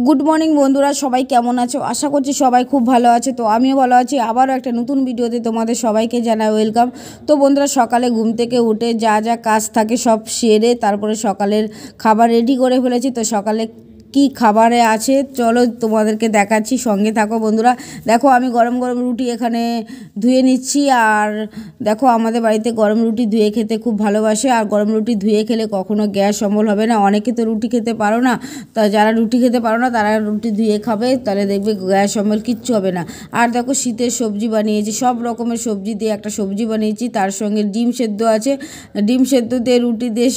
Good morning বন্ধুরা, সবাই কেমন আছো? আশা করছি সবাই খুব ভালো আছে। তো আমিও ভালো আছি। আবারও একটা নতুন ভিডিওতে তোমাদের সবাইকে জানাই ওয়েলকাম। তো বন্ধুরা, সকালে ঘুম থেকে উঠে যা যা কাজ থাকে সব সেরে তারপরে সকালের খাবার রেডি করে ফেলেছি। তো সকালে কি খাবারে আছে চলো তোমাদেরকে দেখাচ্ছি, সঙ্গে থাকো বন্ধুরা। দেখো আমি গরম গরম রুটি এখানে ধুয়ে নিচ্ছি। আর দেখো আমাদের বাড়িতে গরম রুটি ধুয়ে খেতে খুব ভালোবাসে। আর গরম রুটি ধুয়ে খেলে কখনো গ্যাস অম্বল হবে না। অনেকে তো রুটি খেতে পারো না, তা যারা রুটি খেতে পারো না তারা রুটি ধুয়ে খাবে, তাহলে দেখবে গ্যাস অম্বল কিচ্ছু হবে না। আর দেখো শীতের সবজি বানিয়েছি, সব রকমের সবজি দিয়ে একটা সবজি বানিয়েছি, তার সঙ্গে ডিম সেদ্ধ আছে। ডিম সেদ্ধ দিয়ে রুটি দিয়ে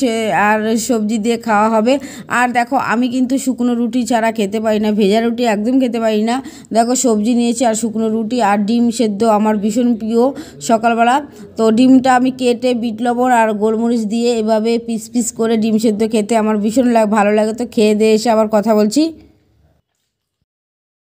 আর সবজি দিয়ে খাওয়া হবে। আর দেখো আমি কিন্তু শুকনো রুটি ছাড়া খেতে পারি না, ভেজা রুটি একদম খেতে পারি না। দেখো সবজি নিয়েছি আর শুকনো রুটি আর ডিম সেদ্ধ আমার ভীষণ প্রিয় সকালবেলা। তো ডিমটা আমি কেটে বিট লবণ আর গোলমরিচ দিয়ে এভাবে পিস পিস করে ডিম সেদ্ধ খেতে আমার ভীষণ ভালো লাগে। তো খেয়ে দিয়ে এসে আবার কথা বলছি।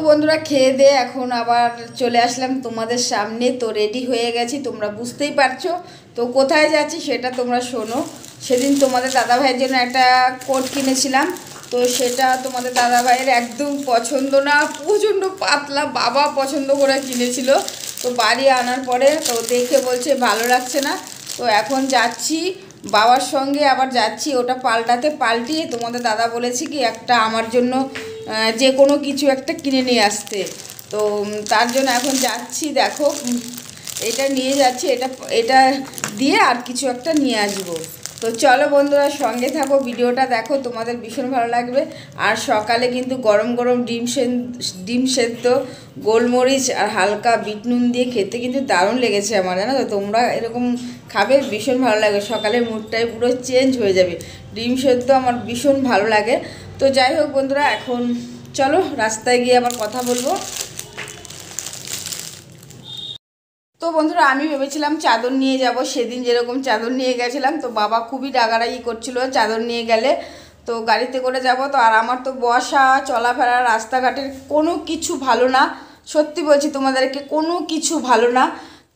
বন্ধুরা, খেয়ে দিয়ে এখন আবার চলে আসলাম তোমাদের সামনে। তো রেডি হয়ে গেছি, তোমরা বুঝতেই পারছো। তো কোথায় যাচ্ছি সেটা তোমরা শোনো। সেদিন তোমাদের দাদাভাইয়ের জন্য একটা কোট কিনেছিলাম, তো সেটা তোমাদের দাদাভাইয়ের একদম পছন্দ না, প্রচণ্ড পাতলা, বাবা পছন্দ করে কিনেছিল। তো বাড়ি আনার পরে তো দেখে বলছে ভালো লাগছে না। তো এখন যাচ্ছি বাবার সঙ্গে, আবার যাচ্ছি ওটা পাল্টিয়ে তোমাদের দাদা বলেছে কি একটা আমার জন্য যে কোনো কিছু একটা কিনে নিয়ে আসতে। তো তার জন্য এখন যাচ্ছি। দেখো এটা নিয়ে যাচ্ছি, এটা দিয়ে আর কিছু একটা নিয়ে আসবো। তো চলো বন্ধুরা, সঙ্গে থাকো, ভিডিওটা দেখো, তোমাদের ভীষণ ভালো লাগবে। আর সকালে কিন্তু গরম গরম ডিম সেদ্ধ গোলমরিচ আর হালকা বিট নুন দিয়ে খেতে কিন্তু দারুণ লেগেছে আমার, জানো তো। তোমরা এরকম খাবে, ভীষণ ভালো লাগে, সকালের মুডটাই পুরো চেঞ্জ হয়ে যাবে। ডিম সেদ্ধ আমার ভীষণ ভালো লাগে। তো যাই হোক বন্ধুরা, এখন চলো রাস্তায় গিয়ে আবার কথা বলবো। তো বন্ধুরা, আমি ভেবেছিলাম চাদর নিয়ে যাব, সেদিন যেরকম চাদর নিয়ে গেছিলাম। তো বাবা খুবই রাগারাগি করছিল চাদর নিয়ে গেলে। তো গাড়িতে করে যাব তো, আর আমার তো বসা চলাফেরা রাস্তাঘাটের কোনো কিছু ভালো না, সত্যি বলছি তোমাদেরকে, কোনো কিছু ভালো না।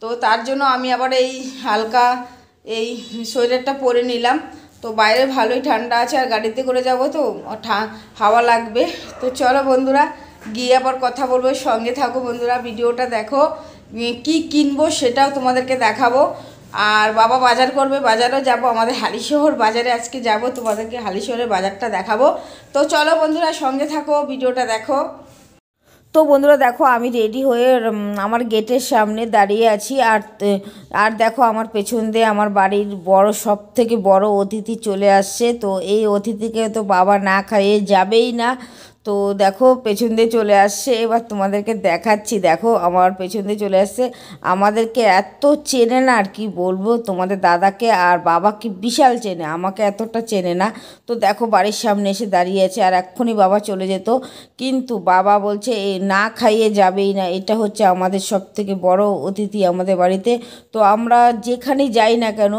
তো তার জন্য আমি আবার এই হালকা এই সোয়েটারটা পরে নিলাম। তো বাইরে ভালোই ঠান্ডা আছে, আর গাড়িতে করে যাব তো হাওয়া লাগবে। তো চলো বন্ধুরা, গিয়ে আবার কথা বলবো, সঙ্গে থাকো বন্ধুরা, ভিডিওটা দেখো। কি কিনবো সেটাও তোমাদেরকে দেখাবো। আর বাবা বাজার করবে, বাজারও যাব, আমাদের হালিশহর বাজারে আজকে যাব, তোমাদেরকে হালিশহরের বাজারটা দেখাবো। তো চলো বন্ধুরা, সঙ্গে থাকো, ভিডিওটা দেখো। তো বন্ধুরা দেখো, আমি রেডি হয়ে আমার গেটের সামনে দাঁড়িয়ে আছি। আর দেখো আমার পেছন দিয়ে আমার বাড়ির সব থেকে বড় অতিথি চলে আসছে। তো এই অতিথিকে তো বাবা না খাইয়ে যাবেই না। তো দেখো পেছন দিয়ে চলে আসছে, এবার তোমাদেরকে দেখাচ্ছি। দেখো আমার পেছন দিয়ে চলে আসছে, আমাদেরকে এত চেনে না, আর কি বলবো, তোমাদের দাদাকে আর বাবাকে বিশাল চেনে, আমাকে এতটা চেনে না। তো দেখো বাড়ির সামনে এসে দাঁড়িয়ে আছে, আর এক্ষুনি বাবা চলে যেত, কিন্তু বাবা বলছে না খাইয়ে যাবেই না। এটা হচ্ছে আমাদের সব থেকে বড় অতিথি আমাদের বাড়িতে। তো আমরা যেখানেই যাই না কেন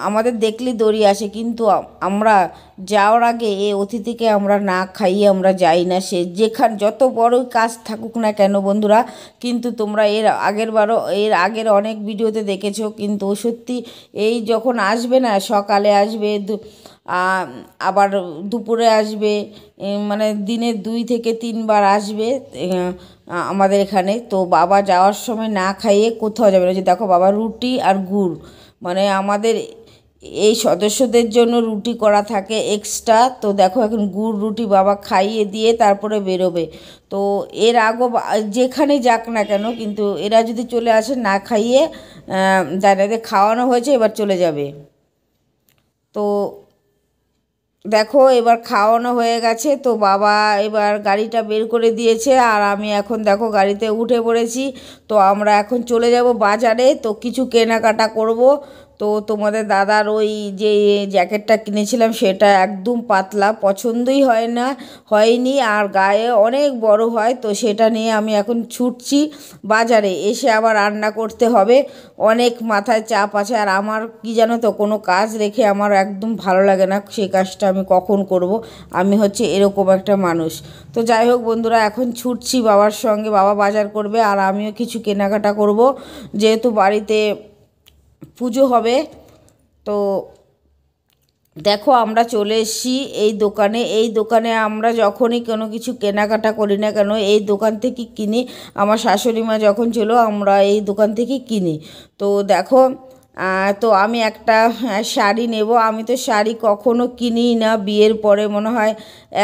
আমাদের দেখলেই দৌড়িয়ে আসে, কিন্তু আমরা যাওয়ার আগে এই অতিথিকে আমরা না খাইয়ে আমরা যাই না, সে যত বড় কাজ থাকুক না কেন বন্ধুরা। কিন্তু তোমরা এর আগের অনেক ভিডিওতে দেখেছো, কিন্তু সত্যি এই যখন আসবে না, সকালে আসবে, আবার দুপুরে আসবে, মানে দিনে 2 থেকে 3 বার আসবে আমাদের এখানে। তো বাবা যাওয়ার সময় না খাইয়ে কোথাও যাবে না। যে দেখো বাবা রুটি আর গুড়, মানে আমাদের এই সদস্যদের জন্য রুটি করা থাকে এক্সট্রা। তো দেখো এখন গুড় রুটি বাবা খাইয়ে দিয়ে তারপরে বেরোবে। তো এর আগেও যেখানে যাক না কেন, কিন্তু এরা যদি চলে আসে না খাইয়ে, যাদের খাওয়ানো হয়েছে এবার চলে যাবে। তো দেখো এবার খাওয়ানো হয়ে গেছে, তো বাবা এবার গাড়িটা বের করে দিয়েছে, আর আমি এখন দেখো গাড়িতে উঠে পড়েছি। তো আমরা এখন চলে যাব বাজারে, তো কিছু কেনাকাটা করব। তো তোমাদের দাদার ওই যে জ্যাকেটটা কিনেছিলাম সেটা একদম পাতলা, পছন্দই হয়নি, আর গায়ে অনেক বড় হয়। তো সেটা নিয়ে আমি এখন ছুটছি বাজারে, এসে আবার রান্না করতে হবে, অনেক মাথায় চাপ আছে। আর আমার কি জানো তো, কোনো কাজ রেখে আমার একদম ভালো লাগে না, সেই কাজটা আমি কখন করব, আমি হচ্ছে এরকম একটা মানুষ। তো যাই হোক বন্ধুরা, এখন ছুটছি বাবার সঙ্গে, বাবা বাজার করবে আর আমিও কিছু কেনাকাটা করব, যেহেতু বাড়িতে পুজো হবে। তো দেখো আমরা চলে এসেছি এই দোকানে আমরা যখনই কোনো কিছু কেনাকাটা করি না কেন এই দোকান থেকে কিনি। আমার শাশুড়ি মা যখন ছিল আমরা এই দোকান থেকে কিনি। তো দেখো তো আমি একটা শাড়ি নেব। আমি তো শাড়ি কখনো কিনিই না, বিয়ের পরে মনে হয়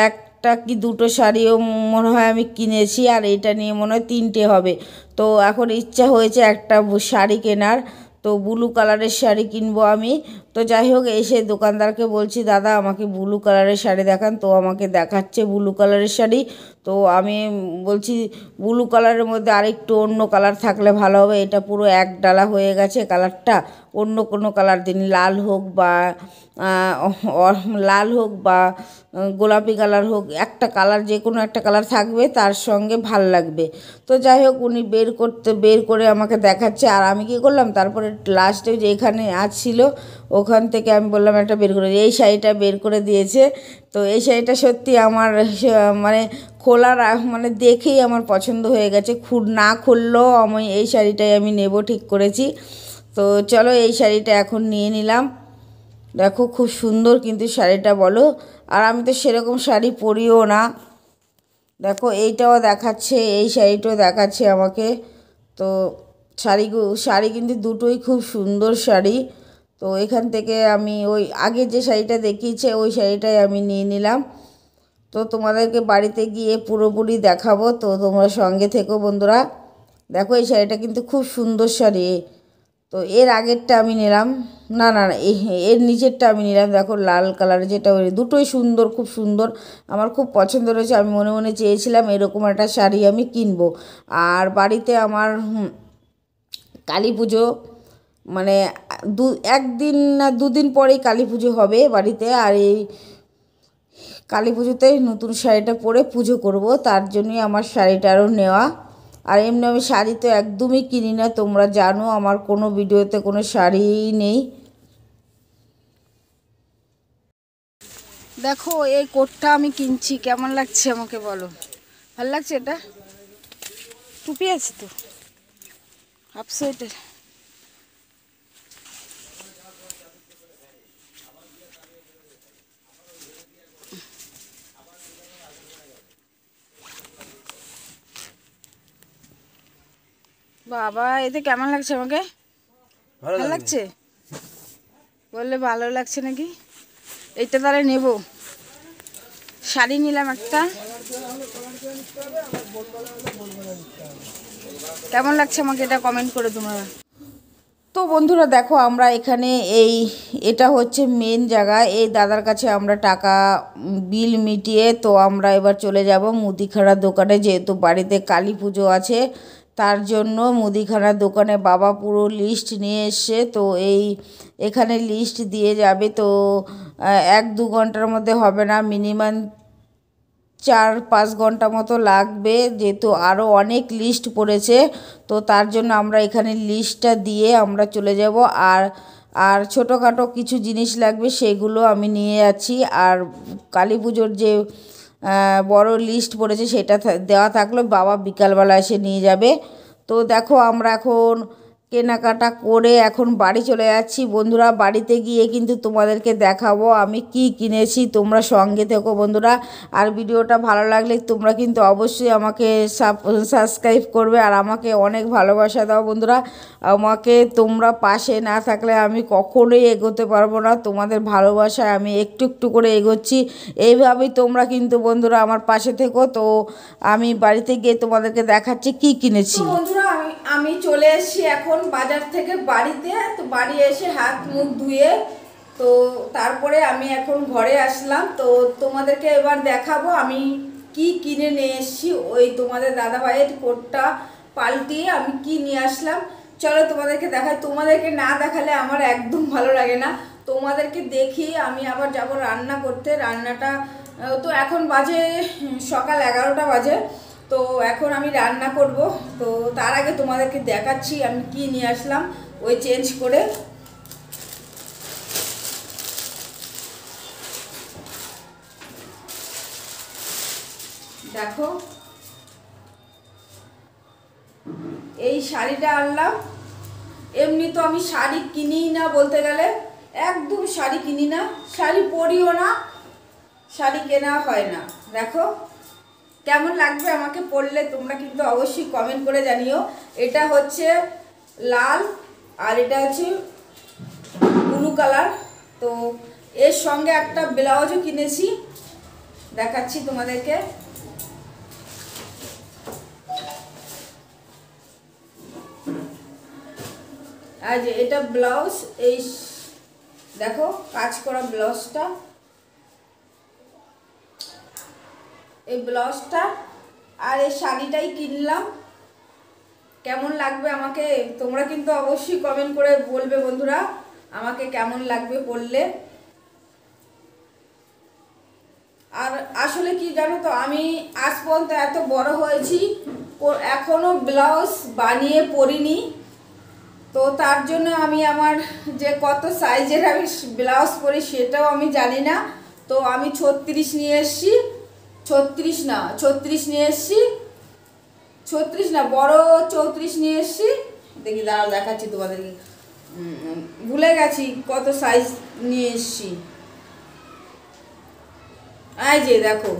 একটা কি দুটো শাড়িও মনে হয় আমি কিনেছি, আর এটা নিয়ে মনে হয় তিনটে হবে। তো এখন ইচ্ছা হয়েছে একটা শাড়ি কেনার, তো ব্লু কালারের শাড়ি কিনবো আমি। তো যাই হোক এসে দোকানদারকে বলছি দাদা আমাকে ব্লু কালারের শাড়ি দেখান, তো আমাকে দেখাচ্ছে ব্লু কালারের শাড়ি। তো আমি বলছি ব্লু কালারের মধ্যে আরেকটু অন্য কালার থাকলে ভালো হবে, এটা পুরো এক ডালা হয়ে গেছে কালারটা, অন্য কোনো কালার দিন, লাল হোক বা লাল হোক বা গোলাপি কালার হোক, একটা কালার যে কোনো একটা কালার থাকবে তার সঙ্গে ভাল লাগবে। তো যাই হোক উনি বের করে আমাকে দেখাচ্ছে, আর আমি কী করলাম তারপরে লাস্টে যে এখানে ছিল ওখান থেকে আমি বললাম একটা বের করে, এই শাড়িটা বের করে দিয়েছে। তো এই শাড়িটা সত্যি আমার মানে খোলার মানে দেখেই আমার পছন্দ হয়ে গেছে, না খুললেও আমি এই শাড়িটাই আমি নেব ঠিক করেছি। তো চলো এই শাড়িটা এখন নিয়ে নিলাম। দেখো খুব সুন্দর কিন্তু শাড়িটা, বলো। আর আমি তো সেরকম শাড়ি পরিও না। দেখো এইটাও দেখাচ্ছে, এই শাড়িটাও দেখাচ্ছে আমাকে। তো শাড়ি কিন্তু দুটোই খুব সুন্দর শাড়ি। তো এখান থেকে আমি ওই আগে যে শাড়িটা দেখিয়েছে ওই শাড়িটাই আমি নিয়ে নিলাম। তো তোমাদেরকে বাড়িতে গিয়ে পুরোপুরি দেখাবো, তো তোমরা সঙ্গে থেকো বন্ধুরা। দেখো এই শাড়িটা কিন্তু খুব সুন্দর শাড়ি। তো এর আগেরটা আমি নিলাম, না না না এর নিচেরটা আমি নিলাম। দেখো লাল কালারের যেটা, ওই দুটোই সুন্দর, খুব সুন্দর, আমার খুব পছন্দ রয়েছে। আমি মনে মনে চেয়েছিলাম এরকম একটা শাড়ি আমি কিনবো। আর বাড়িতে আমার কালী পুজো মানে একদিন না দুদিন পরেই কালী পুজো হবে বাড়িতে, আর এই কালী পুজোতে নতুন শাড়িটা পরে পুজো করব, তার জন্যই আমার শাড়িটারও নেওয়া। আর এমনি আমি শাড়ি তো একদমই কিনি না, তোমরা জানো আমার কোনো ভিডিওতে কোনো শাড়িই নেই। দেখো এই কোটটা আমি কিনছি, কেমন লাগছে আমাকে বলো। ভালো লাগছে? এটা টুপি আছে তো, হাফ সোয়েটার। বাবা এতে কেমন লাগছে আমাকে? ভালো লাগছে? বললে ভালো লাগছে নাকি? এইটা তাহলে নেব। শাড়ি নিলাম একটা, কেমন লাগছে আমাকে এটা কমেন্ট করে তোমরা। তো বন্ধুরা দেখো আমরা এখানে এটা হচ্ছে মেন জায়গা, এই দাদার কাছে আমরা টাকা বিল মিটিয়ে তো আমরা এবার চলে যাব মুদিখানার দোকানে, যেহেতু বাড়িতে কালী পুজো আছে তার জন্য মুদিখানার দোকানে বাবা পুরো লিস্ট নিয়ে এসছে। তো এখানে লিস্ট দিয়ে যাবে, তো 1-2 ঘন্টার মধ্যে হবে না, মিনিমাম 4-5 ঘন্টা মতো লাগবে, যেহেতু আরও অনেক লিস্ট পড়েছে। তো তার জন্য আমরা এখানে লিস্টটা দিয়ে আমরা চলে যাব। আর ছোটোখাটো কিছু জিনিস লাগবে সেগুলো আমি নিয়ে যাচ্ছি। আর কালী পুজোর যে বড় লিস্ট পড়েছে সেটা দেওয়া থাকলো, বাবা বিকালবেলা এসে নিয়ে যাবে। তো দেখো আমরা এখন কেনাকাটা করে এখন বাড়ি চলে যাচ্ছি বন্ধুরা। বাড়িতে গিয়ে কিন্তু তোমাদেরকে দেখাবো আমি কি কিনেছি, তোমরা সঙ্গে থেকো বন্ধুরা। আর ভিডিওটা ভালো লাগলে তোমরা কিন্তু অবশ্যই আমাকে সাবস্ক্রাইব করবে, আর আমাকে অনেক ভালোবাসা দাও বন্ধুরা। আমাকে তোমরা পাশে না থাকলে আমি কখনোই এগোতে পারবো না, তোমাদের ভালোবাসায় আমি একটু একটু করে এগোচ্ছি। এইভাবেই তোমরা কিন্তু বন্ধুরা আমার পাশে থেকো। তো আমি বাড়িতে গিয়ে তোমাদেরকে দেখাচ্ছি কি কিনেছি বন্ধুরা। আমি চলে এসেছি এখন বাজার থেকে বাড়িতে। তো বাড়ি এসে হাত মুখ ধুয়ে তো তারপরে আমি এখন ঘরে আসলাম। তো তোমাদেরকে এবার দেখাবো আমি কি কিনে নিয়ে এসেছি। ওই তোমাদের দাদাভাইয়ের কোটটা পাল্টিয়ে আমি কি নিয়ে আসলাম, চলো তোমাদেরকে দেখাই। তোমাদেরকে না দেখালে আমার একদম ভালো লাগে না, তোমাদেরকে দেখি। আমি আবার যাব রান্না করতে, রান্নাটা তো এখন বাজে সকাল 11টা বাজে। তো এখন আমি রান্না করব, তো তার আগে তোমাদেরকে দেখাচ্ছি আমি কি নিয়ে আসলাম ওই চেঞ্জ করে। দেখো এই শাড়িটা আনলাম। এমনি তো আমি শাড়ি কিনিই না বলতে গেলে, একদম শাড়ি কিনি না, শাড়ি পরিও না, শাড়ি কেনা হয় না। দেখো কেমন লাগবে আমাকে পরলে তোমরা কিন্তু অবশ্যই কমেন্ট করে জানিও। এটা হচ্ছে লাল আর এটা হচ্ছে ব্লু কালার। তো এর সঙ্গে একটা ব্লাউজও কিনেছি, দেখাচ্ছি তোমাদেরকে। আর যে এটা ব্লাউজ, এই দেখো কাজ করা ব্লাউজটা, এই ব্লাউজটা আর এই শাড়িটাই কিনলাম। কেমন লাগবে আমাকে তোমরা কিন্তু অবশ্যই কমেন্ট করে বলবে বন্ধুরা, আমাকে কেমন লাগবে পরলে। আর আসলে কি জানো তো, আমি আজ পর্যন্ত এত বড় হয়েছি এখনো ব্লাউজ বানিয়ে পরিনি। তো তার জন্য আমি আমার যে কত সাইজের আমি ব্লাউজ পরি সেটাও আমি জানি না। তো আমি 36 নিয়ে এসেছি, 36 নিয়ে এসেছি, 36 না বড় 34 নিয়ে এসেছি। দেখি দাঁড়াও দেখাচ্ছি তোমাদেরকে, ভুলে গেছি কত সাইজ নিয়ে এসেছি। এই যে দেখো,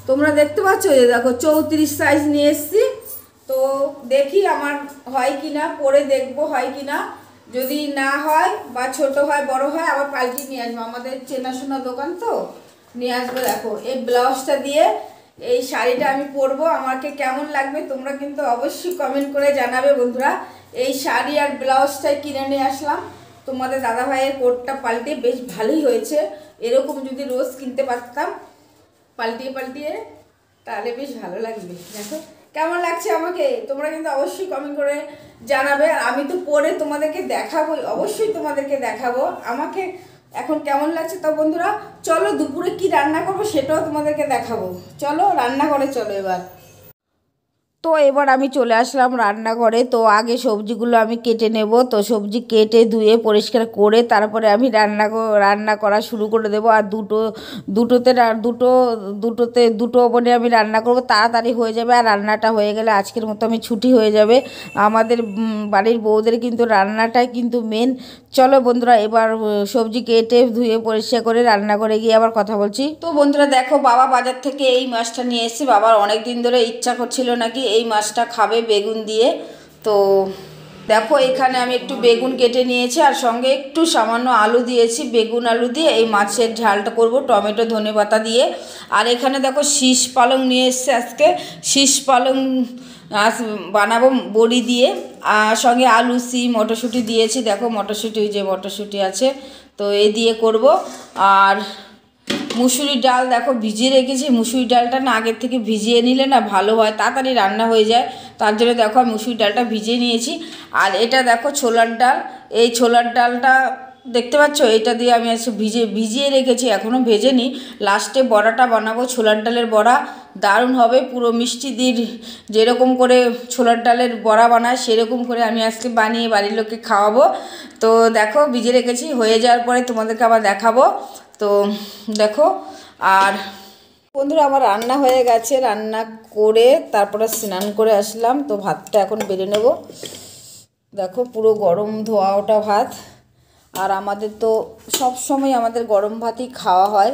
তোমরা দেখতে পাচ্ছ, যে দেখো 34 সাইজ নিয়ে এসেছি। তো দেখি আমার হয় কি না, পরে দেখবো হয় কি না। যদি না হয় বা ছোট হয় বড় হয় আবার পাল্টি নিয়ে আসবো, আমাদের চেনাশোনা দোকান তো নিয়ে আসবো। দেখো এই ব্লাউজটা দিয়ে এই শাড়িটা আমি পরবো, আমাকে কেমন লাগবে তোমরা কিন্তু অবশ্যই কমেন্ট করে জানাবে বন্ধুরা। এই শাড়ি আর ব্লাউজটাই কিনে নিয়ে আসলাম। তোমাদের দাদাভাইয়ের কোটটা পাল্টে বেশ ভালোই হয়েছে, এরকম যদি রোজ কিনতে পারতাম পাল্টিয়ে পাল্টিয়ে, তাহলে বেশ ভালো লাগবে। দেখো কেমন লাগছে আমাকে তোমরা কিন্তু অবশ্যই কমেন্ট করে জানাবে। আর আমি তো পরে তোমাদেরকে দেখাবোই, অবশ্যই তোমাদেরকে দেখাবো আমাকে এখন কেমন লাগছে। তো বন্ধুরা চলো দুপুরে কি রান্না করবো সেটাও তোমাদেরকে দেখাবো। চলো রান্না করে চলো এবার। তো এবার আমি চলে আসলাম রান্নাঘরে। তো আগে সবজিগুলো আমি কেটে নেব। তো সবজি কেটে ধুয়ে পরিষ্কার করে তারপরে আমি রান্না করা শুরু করে দেবো। আর দুটো ওভেনে আমি রান্না করব, তাড়াতাড়ি হয়ে যাবে। আর রান্নাটা হয়ে গেলে আজকের মতো আমি ছুটি হয়ে যাবে। আমাদের বাড়ির বউদের কিন্তু রান্নাটাই কিন্তু মেন। চলো বন্ধুরা এবার সবজি কেটে ধুয়ে পরিষ্কার করে রান্না করে গিয়ে আবার কথা বলছি। তো বন্ধুরা দেখো, বাবা বাজার থেকে এই মাছটা নিয়ে এসেছি। বাবার অনেক দিন ধরে ইচ্ছা করছিল নাকি এই মাছটা খাবে বেগুন দিয়ে। তো দেখো এখানে আমি একটু বেগুন কেটে নিয়েছি আর সঙ্গে একটু সামান্য আলু দিয়েছি। বেগুন আলু দিয়ে এই মাছের ঝালটা করব টমেটো ধনেপাতা দিয়ে। আর এখানে দেখো শীষ পালং নিয়ে এসছে, আজকে শীষ পালং বানাবো বড়ি দিয়ে। আর সঙ্গে আলু সিম মটরশুঁটি দিয়েছি। দেখো মটরশুঁটি, যে মটরশুঁটি আছে তো এই দিয়ে করব। আর মুসুরির ডাল দেখো ভিজিয়ে রেখেছি। মুসুরির ডালটা না আগের থেকে ভিজিয়ে নিলে না ভালো হয়, তাড়াতাড়ি রান্না হয়ে যায়। তার জন্য দেখো আমি মুসুরির ডালটা ভিজিয়ে নিয়েছি। আর এটা দেখো ছোলার ডাল, এই ছোলার ডালটা দেখতে পাচ্ছ, এটা দিয়ে আমি আজকে ভিজিয়ে রেখেছি, এখনও ভেজেনি। লাস্টে বড়াটা বানাবো, ছোলার ডালের বড়া দারুণ হবে। পুরো মিষ্টি দিয়ে যেরকম করে ছোলার ডালের বড়া বানায় সেরকম করে আমি আজকে বানিয়ে বাড়ির লোককে খাওয়াবো। তো দেখো ভিজিয়ে রেখেছি, হয়ে যাওয়ার পরে তোমাদেরকে আবার দেখাবো। তো দেখো, আর বন্ধুরা আমার রান্না হয়ে গেছে, রান্না করে তারপরে স্নান করে আসলাম। তো ভাতটা এখন বেড়ে নেব। দেখো পুরো গরম ধোয়া ওটা ভাত। আর আমাদের তো সব সময় আমাদের গরম ভাতই খাওয়া হয়।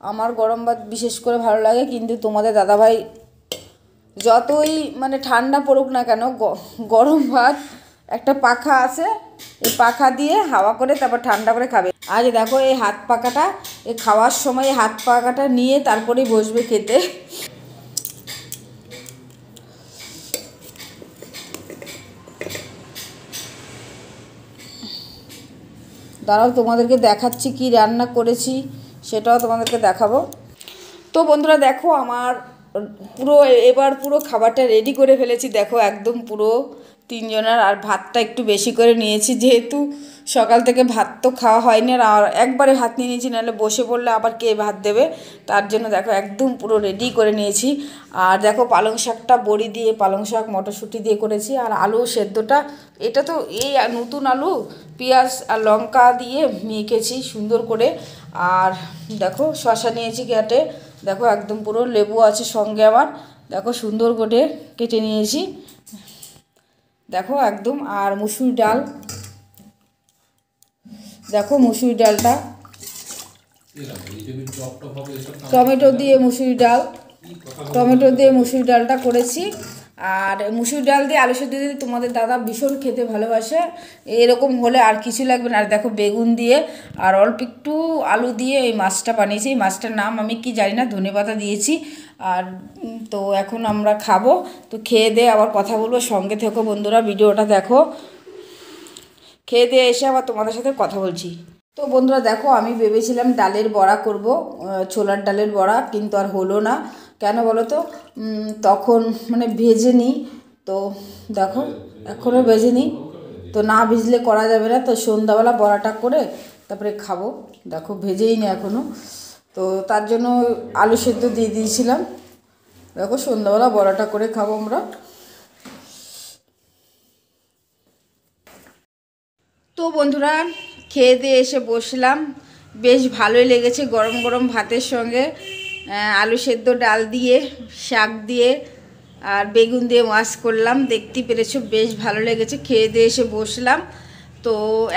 আমার গরম ভাত বিশেষ করে ভালো লাগে, কিন্তু তোমাদের দাদাভাই যতই মানে ঠান্ডা পড়ুক না কেন গরম ভাত একটা পাখা আছে, এই পাখা দিয়ে হাওয়া করে তারপর ঠান্ডা করে খাবে। আজ দেখো এই হাত পাখাটা, এই খাওয়ার সময় হাত পাখাটা নিয়ে তারপরেই বসবে খেতে। দাঁড়াও তোমাদেরকে দেখাচ্ছি কি রান্না করেছি, সেটাও তোমাদেরকে দেখাবো। তো বন্ধুরা দেখো আমার এবার পুরো খাবারটা রেডি করে ফেলেছি। দেখো একদম পুরো তিনজনের। আর ভাতটা একটু বেশি করে নিয়েছি, যেহেতু সকাল থেকে ভাত তো খাওয়া হয়নি। আর একবারে ভাত নিয়ে নিয়েছি, নাহলে বসে পড়লে আবার কে ভাত দেবে। তার জন্য দেখো একদম পুরো রেডি করে নিয়েছি। আর দেখো পালং শাকটা বড়ি দিয়ে, পালং শাক মটরশুঁটি দিয়ে করেছি। আর আলু সেদ্ধটা, এটা তো এই নতুন আলু, পেঁয়াজ আর লঙ্কা দিয়ে মেখেছি সুন্দর করে। আর দেখো শসা নিয়েছি কেটে, দেখো একদম পুরো লেবু আছে সঙ্গে আবার, দেখো সুন্দর করে কেটে নিয়েছি। দেখো একদম। আর মুসুর ডাল, দেখো মুসুরি ডালটা, টমেটো দিয়ে মুসুরি ডাল, টমেটো দিয়ে মুসুরি ডালটা করেছি। আর মুসুরি ডাল দিয়ে আলু সেদ্ধ দিয়ে তোমাদের দাদা ভীষণ খেতে ভালোবাসে, এরকম হলে আর কিছু লাগবে না। আর দেখো বেগুন দিয়ে আর অল্প একটু আলু দিয়ে এই মাছটা বানিয়েছি। এই মাছটার নাম আমি কি জানি না, ধনেপাতা দিয়েছি। আর তো এখন আমরা খাবো, তো খেয়ে দিয়ে আবার কথা বলবো। সঙ্গে থেকো বন্ধুরা, ভিডিওটা দেখো। খেয়ে দিয়ে এসে আবার তোমাদের সাথে কথা বলছি। তো বন্ধুরা দেখো, আমি ভেবেছিলাম ডালের বড়া করব, ছোলার ডালের বড়া, কিন্তু আর হলো না। কেন বলো তো, তখন মানে ভেজে নিই, তো দেখো এখনও ভেজে নিই, তো না ভিজলে করা যাবে না। তো সন্ধ্যাবেলা বড়াটা করে তারপরে খাবো। দেখো ভেজেই নি এখনও, তো তার জন্য আলু সেদ্ধ দিয়ে দিয়েছিলাম। দেখো সন্ধ্যাবেলা বড়াটা করে খাবো আমরা। তো বন্ধুরা খেয়ে দিয়ে এসে বসলাম, বেশ ভালোই লেগেছে গরম গরম ভাতের সঙ্গে আলু সেদ্ধ, ডাল দিয়ে, শাক দিয়ে আর বেগুন দিয়ে মাছ করলাম। দেখতেই পেরেছো বেশ ভালো লেগেছে। খেয়ে দিয়ে এসে বসলাম, তো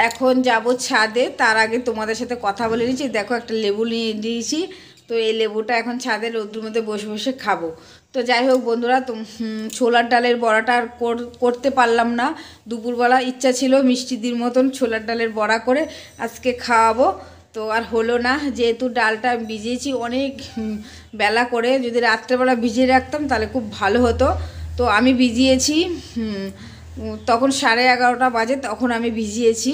এখন যাব ছাদে। তার আগে তোমাদের সাথে কথা বলে নিচ্ছি। দেখো একটা লেবু নিয়ে দিয়েছি, তো এই লেবুটা এখন ছাদে রোদ্রুর মধ্যে বসে বসে খাবো। তো যাই হোক বন্ধুরা, তো ছোলার ডালের বড়াটা আর করতে পারলাম না। দুপুরবেলা ইচ্ছা ছিল মিষ্টিদির মতন ছোলার ডালের বড়া করে আজকে খাওয়াবো, তো আর হলো না। যেহেতু ডালটা ভিজিয়েছি অনেক বেলা করে, যদি রাত্রেবেলা ভিজিয়ে রাখতাম তাহলে খুব ভালো হতো। তো আমি ভিজিয়েছি, তখন 11:30 বাজে, তখন আমি ভিজিয়েছি।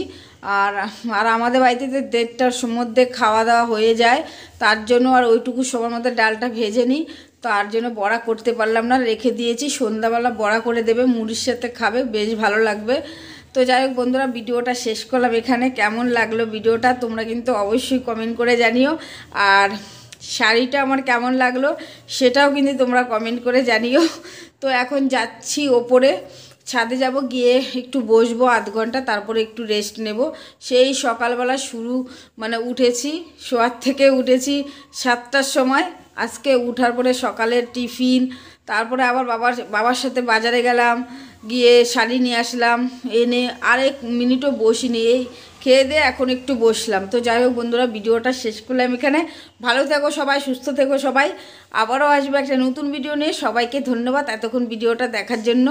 আর আর আমাদের বাড়িতে 1:30টার মধ্যে খাওয়া দাওয়া হয়ে যায়, তার জন্য আর ওইটুকু সময়ের মধ্যে ডালটা ভেজে নিই। তার জন্য বড়া করতে পারলাম না, রেখে দিয়েছি। সন্ধ্যাবেলা বড়া করে দেবে, মুড়ির সাথে খাবে, বেশ ভালো লাগবে। তো যাই হোক বন্ধুরা, ভিডিওটা শেষ করলাম এখানে। কেমন লাগলো ভিডিওটা তোমরা কিন্তু অবশ্যই কমেন্ট করে জানিও। আর শাড়িটা আমার কেমন লাগলো সেটাও কিন্তু তোমরা কমেন্ট করে জানিও। তো এখন যাচ্ছি ওপরে, ছাদে যাব, গিয়ে একটু বসবো আধ ঘন্টা, তারপরে একটু রেস্ট নেব। সেই সকালবেলা শুরু, মানে উঠেছি, শোয়ার থেকে উঠেছি 7টার সময়। আজকে উঠার পরে সকালের টিফিন, তারপরে আবার বাবার সাথে বাজারে গেলাম, গিয়ে শাড়ি নিয়ে আসলাম, এনে আরেক মিনিটও বসিনি, এই খেয়ে দিয়ে এখন একটু বসলাম। তো যাই হোক বন্ধুরা, ভিডিওটা শেষ করলাম এখানে। ভালো থেকো সবাই, সুস্থ থেকো সবাই। আবারও আসবে একটা নতুন ভিডিও নিয়ে। সবাইকে ধন্যবাদ এতক্ষণ ভিডিওটা দেখার জন্য।